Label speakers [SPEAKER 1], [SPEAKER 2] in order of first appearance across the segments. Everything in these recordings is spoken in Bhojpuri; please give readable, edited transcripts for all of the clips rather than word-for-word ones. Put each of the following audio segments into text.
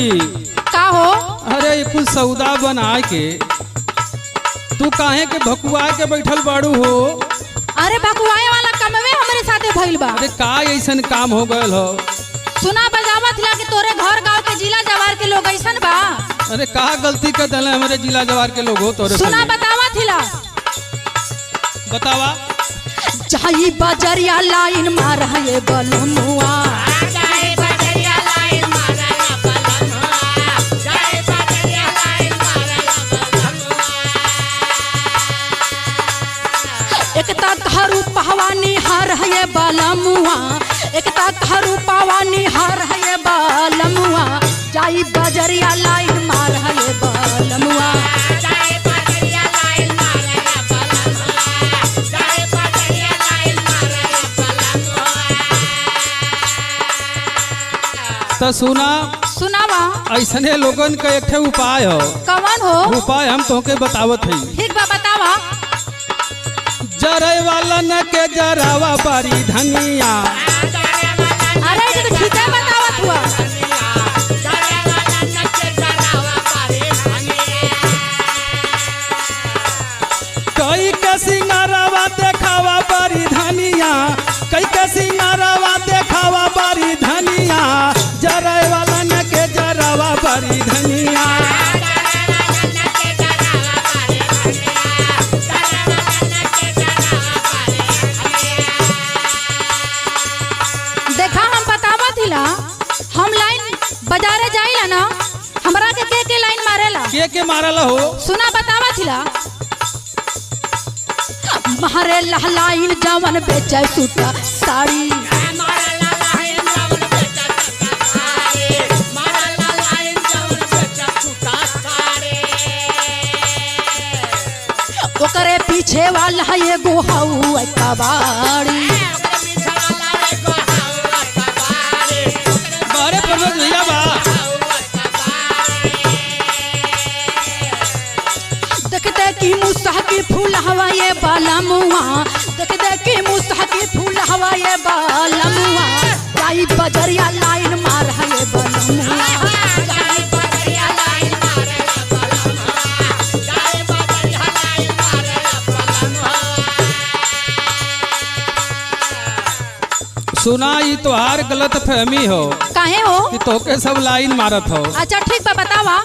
[SPEAKER 1] का हो?
[SPEAKER 2] अरे ये कुछ सौदा बना के तू काहे के भकुआ के बैठल बाड़ू हो?
[SPEAKER 1] अरे भकुआए वाला कमवे हमरे साथे भइल बा।
[SPEAKER 2] अरे का ऐसन काम हो गयल हो?
[SPEAKER 1] सुना बजावत ला कि तोरे घर गांव के जिला जवार के लोग ऐसन बा।
[SPEAKER 2] अरे का गलती कर दले हमारे जिला जवार के लोग हो तोरे?
[SPEAKER 1] सुना बतावत हिला।
[SPEAKER 2] बतावा।
[SPEAKER 1] जाई बजरिया लाइन मार है बलमुआ। एक तारू पहवानी हार है बलमुआ, एक तारू पहवानी हार है बलमुआ। जाई बजरिया लाइन मार है बलमुआ।
[SPEAKER 2] तो सुना
[SPEAKER 1] सुनावा।
[SPEAKER 2] ऐसने लोगन का एक ठे उपाय हो।
[SPEAKER 1] कौन हो?
[SPEAKER 2] उपाय हम तोके बतावत हई।
[SPEAKER 1] ठीक बा बतावा।
[SPEAKER 2] जरे वाला न के जरावा बारी धनिया।
[SPEAKER 1] अरे ये तो ठीक है बतावत हुआ।
[SPEAKER 2] कई के सिंगारावा देखावा बारी धनिया, कई के सिंगारावा देखावा बारी धनिया। जरे वाला न के जरावा बारी धनिया।
[SPEAKER 1] देखा हम बतावत हिला, हम लाइन बाजारे जाइला ना, हमरा के लाइन मारेला।
[SPEAKER 2] के मारला हो?
[SPEAKER 1] सुना बतावत हिला। मारे लाइन जवन बेचे सूटा साड़ी। ओकरे पीछे वाला है एगो हऊ कबाड़ी।
[SPEAKER 2] बारे प्रमोद भैया बा।
[SPEAKER 1] देखते कि मुसह की फूल हवाए बालमुआ, देखते कि मुसह की फूल हवाए बालमुआ। जाई बजरिया लाइन मार है बालमुआ।
[SPEAKER 2] सुना ई तोहार गलत फहमी हो।
[SPEAKER 1] काहे हो?
[SPEAKER 2] कि तोके सब लाइन मारत हो।
[SPEAKER 1] अच्छा ठीक बा बतावा।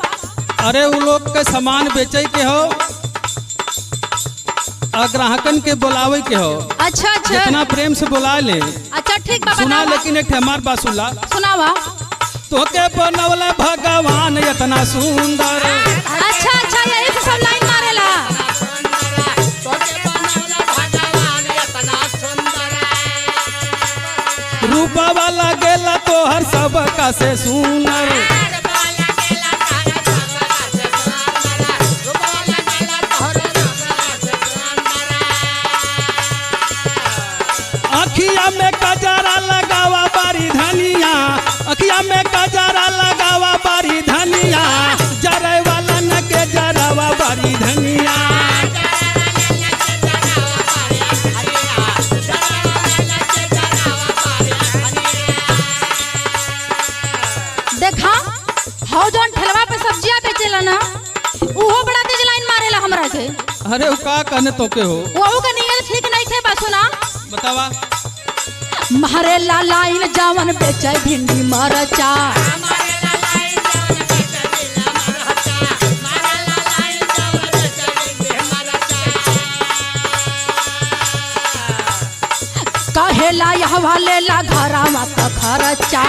[SPEAKER 2] अरे वो लोग के सामान बेचे के हो और ग्राहकन के बुलावे के हो।
[SPEAKER 1] अच्छा अच्छा
[SPEAKER 2] जितना प्रेम से बुला ले।
[SPEAKER 1] अच्छा ठीक बा
[SPEAKER 2] सुना
[SPEAKER 1] बतावा।
[SPEAKER 2] लेकिन एक हमार बात सुनला।
[SPEAKER 1] सुनावा।
[SPEAKER 2] तोके बनवले भगवान इतना सुंदर।
[SPEAKER 1] अच्छा अच्छा यही से सब लाइन मारेला।
[SPEAKER 2] रूपा वाला गेला तोहर सब का से सुनर। अखिया में कजरा लगावा बारी धनिया, अखिया में कजरा लगावा बारी धनिया। जरे वाला न के जरावा बारी धनिया।
[SPEAKER 1] देखा हो जौन ठेलवा पे सब्जियां बेचेला ना, उहो बड़ा तेज लाइन मारेला हमरा के।
[SPEAKER 2] अरे वो का कहने तोके हो?
[SPEAKER 1] वहू का नियत ठीक नहीं थे। बा सुना
[SPEAKER 2] बतावा।
[SPEAKER 1] मारे ला लाइन जावन बेचे भिंडी मरचा। कहेला यह वाले ला घरावा का खर्चा।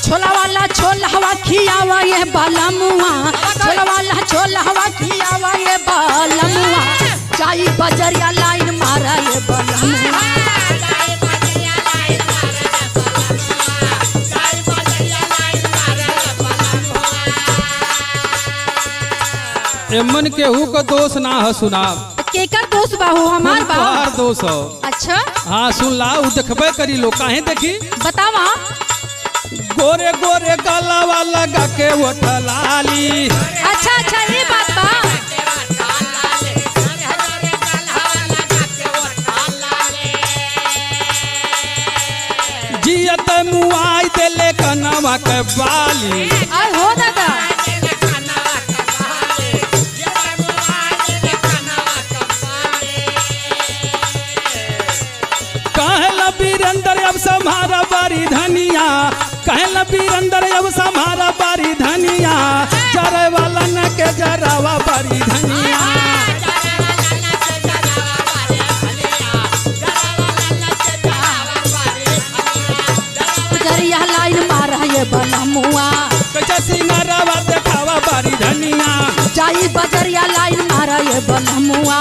[SPEAKER 1] छोला वाला छोला हवा खियावा ये बालमुआ, छोला वाला छोला हवा खियावा ये बालमुआ। जाई बजरिया लाइन मारा ये बालमुआ।
[SPEAKER 2] एमन केहू का दोष ना है। सुना
[SPEAKER 1] केकर दोस्त बाहू? हमार बा।
[SPEAKER 2] तोहार दोष हो।
[SPEAKER 1] अच्छा
[SPEAKER 2] हाँ सुन ला। उ देखबे करी लो। काहे देखी?
[SPEAKER 1] बतावा।
[SPEAKER 2] गोरे गोरे गलावा लगा के उठलाली।
[SPEAKER 1] अच्छा अच्छा ये बात बा।
[SPEAKER 2] जियत मुआई देले कनवा के बाली
[SPEAKER 1] आय हो दादा
[SPEAKER 2] कहला वीरेंद्र अब सम्हारा बारी धनिया कहला वीरेंद्र अब सम्हारा बारी धनिया जरे वाला न के जरावा बारी धनिया
[SPEAKER 1] बजरिया लाइन मार ये बलमुआ
[SPEAKER 2] कैसे सिंगारावा देखावा बारी धनिया
[SPEAKER 1] जाई बजरिया लाइन मार ये बलमुआ